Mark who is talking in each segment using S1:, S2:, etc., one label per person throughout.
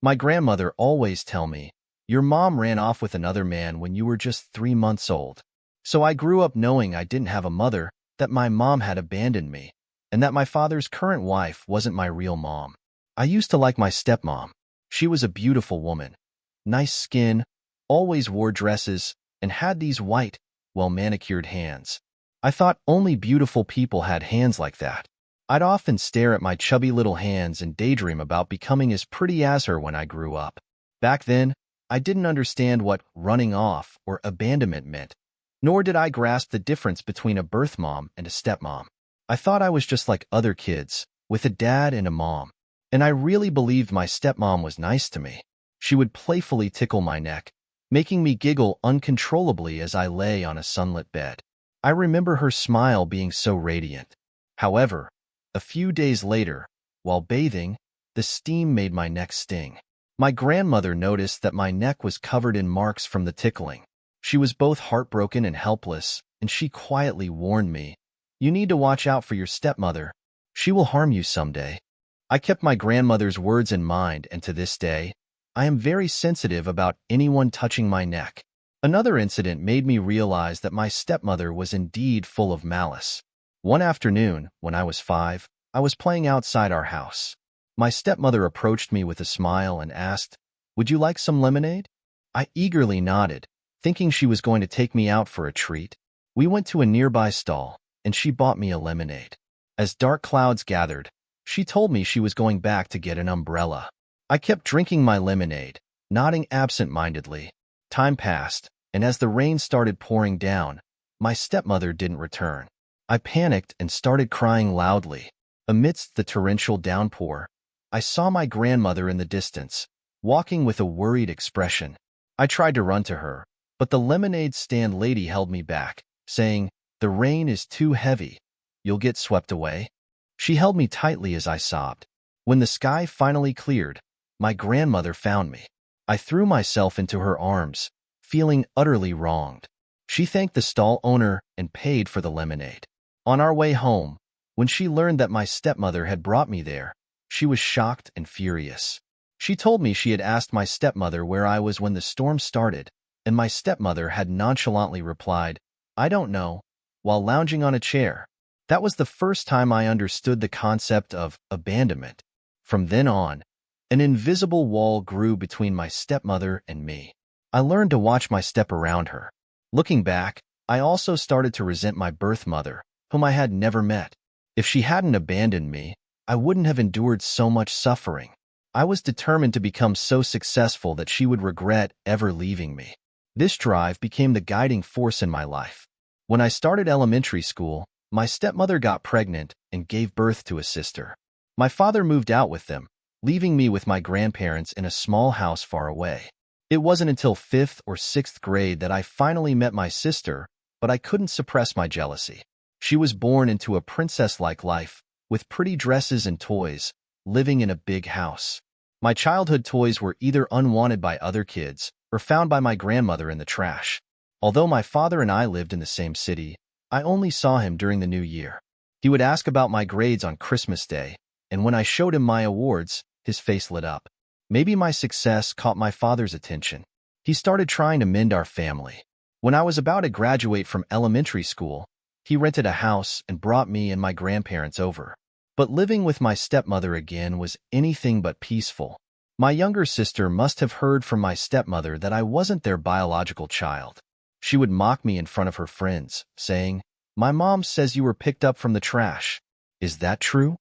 S1: My grandmother always tell me, your mom ran off with another man when you were just 3 months old. So I grew up knowing I didn't have a mother, that my mom had abandoned me, and that my father's current wife wasn't my real mom. I used to like my stepmom. She was a beautiful woman. Nice skin, always wore dresses, and had these white, well-manicured hands. I thought only beautiful people had hands like that. I'd often stare at my chubby little hands and daydream about becoming as pretty as her when I grew up. Back then, I didn't understand what running off or abandonment meant, nor did I grasp the difference between a birth mom and a stepmom. I thought I was just like other kids, with a dad and a mom. And I really believed my stepmom was nice to me. She would playfully tickle my neck, making me giggle uncontrollably as I lay on a sunlit bed. I remember her smile being so radiant. However, a few days later, while bathing, the steam made my neck sting. My grandmother noticed that my neck was covered in marks from the tickling. She was both heartbroken and helpless, and she quietly warned me, "You need to watch out for your stepmother. She will harm you someday." I kept my grandmother's words in mind, and to this day, I am very sensitive about anyone touching my neck. Another incident made me realize that my stepmother was indeed full of malice. One afternoon, when I was 5, I was playing outside our house. My stepmother approached me with a smile and asked, "Would you like some lemonade?" I eagerly nodded, thinking she was going to take me out for a treat. We went to a nearby stall, and she bought me a lemonade. As dark clouds gathered, she told me she was going back to get an umbrella. I kept drinking my lemonade, nodding absent-mindedly. Time passed, and as the rain started pouring down, my stepmother didn't return. I panicked and started crying loudly. Amidst the torrential downpour, I saw my grandmother in the distance, walking with a worried expression. I tried to run to her, but the lemonade stand lady held me back, saying, "The rain is too heavy. You'll get swept away." She held me tightly as I sobbed. When the sky finally cleared, my grandmother found me. I threw myself into her arms, feeling utterly wronged. She thanked the stall owner and paid for the lemonade. On our way home, when she learned that my stepmother had brought me there, she was shocked and furious. She told me she had asked my stepmother where I was when the storm started, and my stepmother had nonchalantly replied, "I don't know," while lounging on a chair. That was the first time I understood the concept of abandonment. From then on, an invisible wall grew between my stepmother and me. I learned to watch my step around her. Looking back, I also started to resent my birth mother, whom I had never met. If she hadn't abandoned me, I wouldn't have endured so much suffering. I was determined to become so successful that she would regret ever leaving me. This drive became the guiding force in my life. When I started elementary school, my stepmother got pregnant and gave birth to a sister. My father moved out with them, leaving me with my grandparents in a small house far away. It wasn't until 5th or 6th grade that I finally met my sister, but I couldn't suppress my jealousy. She was born into a princess-like life, with pretty dresses and toys, living in a big house. My childhood toys were either unwanted by other kids or found by my grandmother in the trash. Although my father and I lived in the same city, I only saw him during the New Year. He would ask about my grades on Christmas Day, and when I showed him my awards, his face lit up. Maybe my success caught my father's attention. He started trying to mend our family. When I was about to graduate from elementary school, he rented a house and brought me and my grandparents over. But living with my stepmother again was anything but peaceful. My younger sister must have heard from my stepmother that I wasn't their biological child. She would mock me in front of her friends, saying, "My mom says you were picked up from the trash. Is that true?"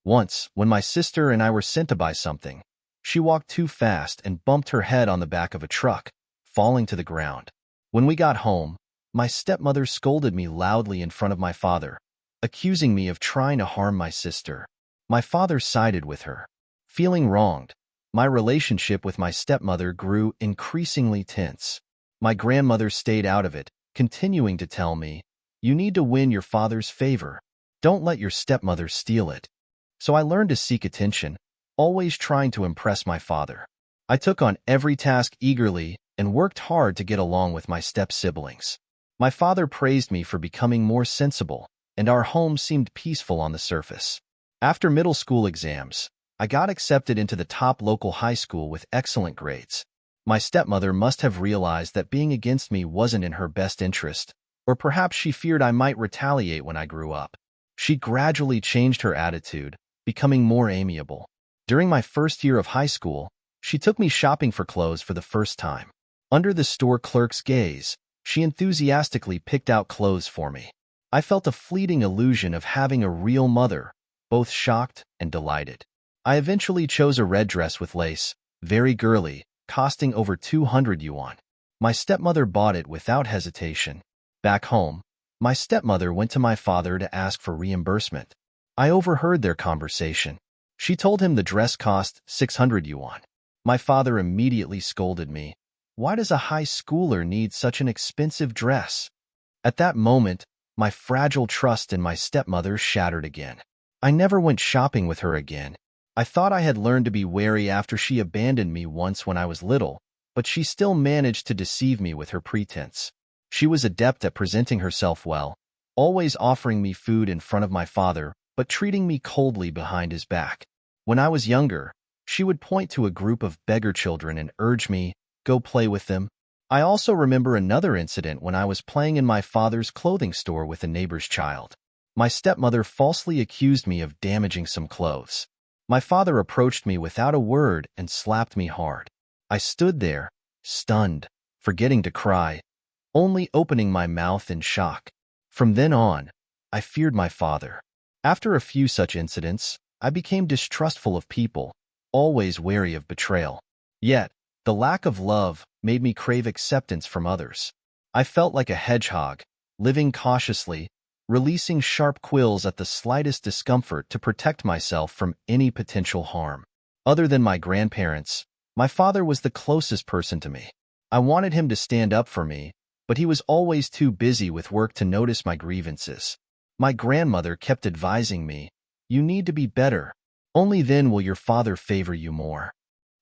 S1: Once, when my sister and I were sent to buy something, she walked too fast and bumped her head on the back of a truck, falling to the ground. When we got home, my stepmother scolded me loudly in front of my father, accusing me of trying to harm my sister. My father sided with her. Feeling wronged, my relationship with my stepmother grew increasingly tense. My grandmother stayed out of it, continuing to tell me, "You need to win your father's favor. Don't let your stepmother steal it." So I learned to seek attention, always trying to impress my father. I took on every task eagerly and worked hard to get along with my step-siblings. My father praised me for becoming more sensible, and our home seemed peaceful on the surface. After middle school exams, I got accepted into the top local high school with excellent grades. My stepmother must have realized that being against me wasn't in her best interest, or perhaps she feared I might retaliate when I grew up. She gradually changed her attitude, becoming more amiable. During my first year of high school, she took me shopping for clothes for the first time. Under the store clerk's gaze, she enthusiastically picked out clothes for me. I felt a fleeting illusion of having a real mother, both shocked and delighted. I eventually chose a red dress with lace, very girly, costing over 200 yuan. My stepmother bought it without hesitation. Back home, my stepmother went to my father to ask for reimbursement. I overheard their conversation. She told him the dress cost 600 yuan. My father immediately scolded me. Why does a high schooler need such an expensive dress? At that moment, my fragile trust in my stepmother shattered again. I never went shopping with her again. I thought I had learned to be wary after she abandoned me once when I was little, but she still managed to deceive me with her pretense. She was adept at presenting herself well, always offering me food in front of my father, but treating me coldly behind his back. When I was younger, she would point to a group of beggar children and urge me, "Go play with them." I also remember another incident when I was playing in my father's clothing store with a neighbor's child. My stepmother falsely accused me of damaging some clothes. My father approached me without a word and slapped me hard. I stood there, stunned, forgetting to cry, only opening my mouth in shock. From then on, I feared my father. After a few such incidents, I became distrustful of people, always wary of betrayal. Yet, the lack of love made me crave acceptance from others. I felt like a hedgehog, living cautiously, releasing sharp quills at the slightest discomfort to protect myself from any potential harm. Other than my grandparents, my father was the closest person to me. I wanted him to stand up for me, but he was always too busy with work to notice my grievances. My grandmother kept advising me, "You need to be better. Only then will your father favor you more."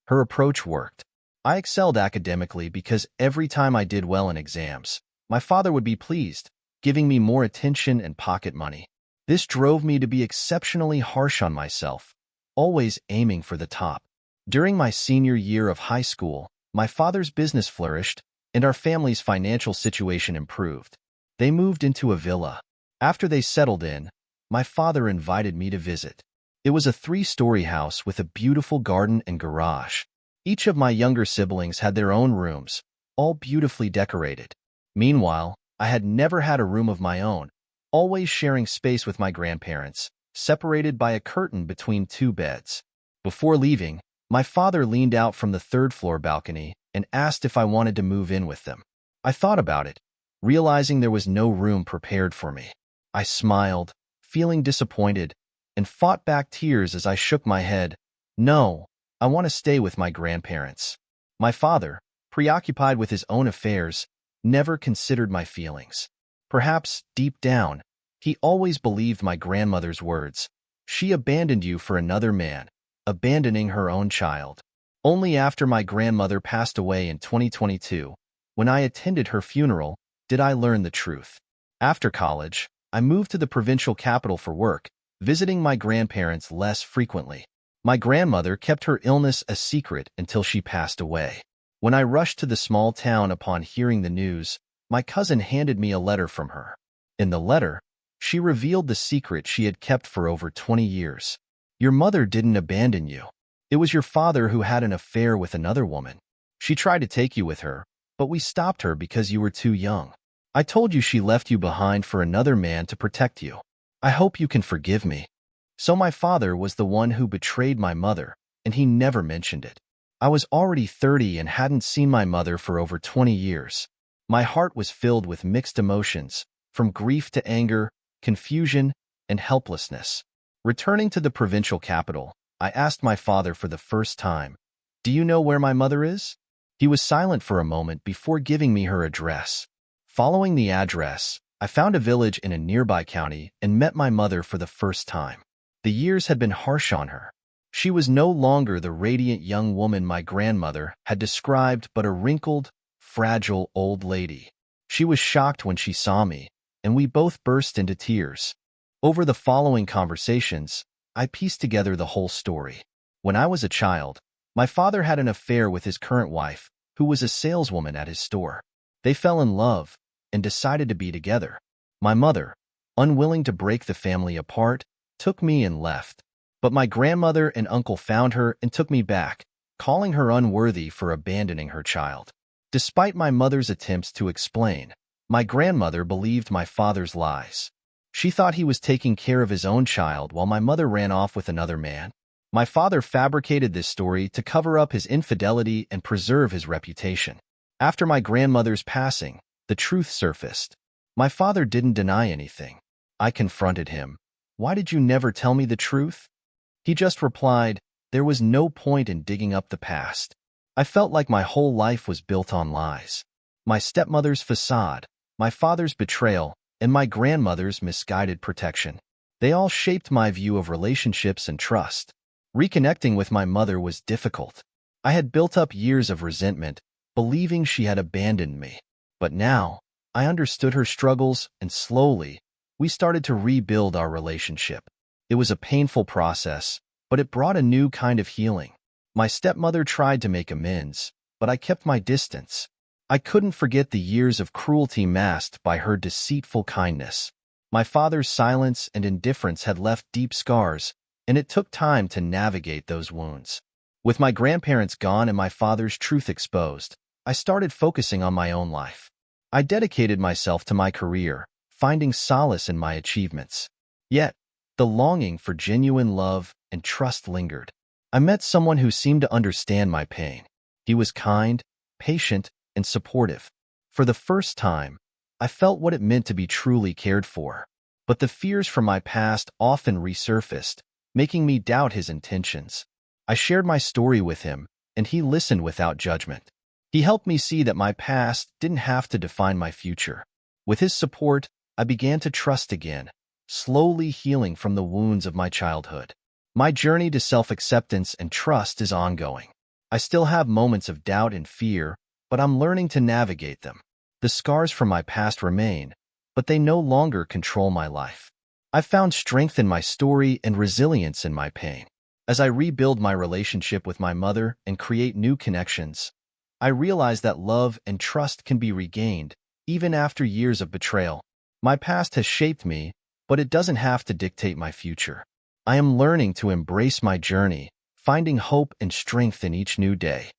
S1: Her approach worked. I excelled academically because every time I did well in exams, my father would be pleased, giving me more attention and pocket money. This drove me to be exceptionally harsh on myself, always aiming for the top. During my senior year of high school, my father's business flourished, and our family's financial situation improved. They moved into a villa. After they settled in, my father invited me to visit. It was a 3-story house with a beautiful garden and garage. Each of my younger siblings had their own rooms, all beautifully decorated. Meanwhile, I had never had a room of my own, always sharing space with my grandparents, separated by a curtain between 2 beds. Before leaving, my father leaned out from the 3rd-floor balcony and asked if I wanted to move in with them. I thought about it, realizing there was no room prepared for me. I smiled, feeling disappointed, and fought back tears as I shook my head. "No, I want to stay with my grandparents." My father, preoccupied with his own affairs, never considered my feelings. Perhaps, deep down, he always believed my grandmother's words. She abandoned you for another man, abandoning her own child. Only after my grandmother passed away in 2022, when I attended her funeral, did I learn the truth. After college, I moved to the provincial capital for work, visiting my grandparents less frequently. My grandmother kept her illness a secret until she passed away. When I rushed to the small town upon hearing the news, my cousin handed me a letter from her. In the letter, she revealed the secret she had kept for over 20 years. "Your mother didn't abandon you. It was your father who had an affair with another woman. She tried to take you with her, but we stopped her because you were too young. I told you she left you behind for another man to protect you. I hope you can forgive me." So my father was the one who betrayed my mother, and he never mentioned it. I was already 30 and hadn't seen my mother for over 20 years. My heart was filled with mixed emotions, from grief to anger, confusion, and helplessness. Returning to the provincial capital, I asked my father for the first time, "Do you know where my mother is?" He was silent for a moment before giving me her address. Following the address, I found a village in a nearby county and met my mother for the first time. The years had been harsh on her. She was no longer the radiant young woman my grandmother had described, but a wrinkled, fragile old lady. She was shocked when she saw me, and we both burst into tears. Over the following conversations, I pieced together the whole story. When I was a child, my father had an affair with his current wife, who was a saleswoman at his store. They fell in love and decided to be together. My mother, unwilling to break the family apart, took me and left. But my grandmother and uncle found her and took me back, calling her unworthy for abandoning her child. Despite my mother's attempts to explain, my grandmother believed my father's lies. She thought he was taking care of his own child while my mother ran off with another man. My father fabricated this story to cover up his infidelity and preserve his reputation. After my grandmother's passing, the truth surfaced. My father didn't deny anything. I confronted him. "Why did you never tell me the truth?" He just replied, "There was no point in digging up the past." I felt like my whole life was built on lies. My stepmother's facade, my father's betrayal, and my grandmother's misguided protection. They all shaped my view of relationships and trust. Reconnecting with my mother was difficult. I had built up years of resentment, believing she had abandoned me. But now, I understood her struggles, and slowly, we started to rebuild our relationship. It was a painful process, but it brought a new kind of healing. My stepmother tried to make amends, but I kept my distance. I couldn't forget the years of cruelty masked by her deceitful kindness. My father's silence and indifference had left deep scars, and it took time to navigate those wounds. With my grandparents gone and my father's truth exposed, I started focusing on my own life. I dedicated myself to my career, finding solace in my achievements. Yet, the longing for genuine love and trust lingered. I met someone who seemed to understand my pain. He was kind, patient, and supportive. For the first time, I felt what it meant to be truly cared for. But the fears from my past often resurfaced, making me doubt his intentions. I shared my story with him, and he listened without judgment. He helped me see that my past didn't have to define my future. With his support, I began to trust again, slowly healing from the wounds of my childhood. My journey to self-acceptance and trust is ongoing. I still have moments of doubt and fear, but I'm learning to navigate them. The scars from my past remain, but they no longer control my life. I've found strength in my story and resilience in my pain. As I rebuild my relationship with my mother and create new connections, I realize that love and trust can be regained, even after years of betrayal. My past has shaped me, but it doesn't have to dictate my future. I am learning to embrace my journey, finding hope and strength in each new day.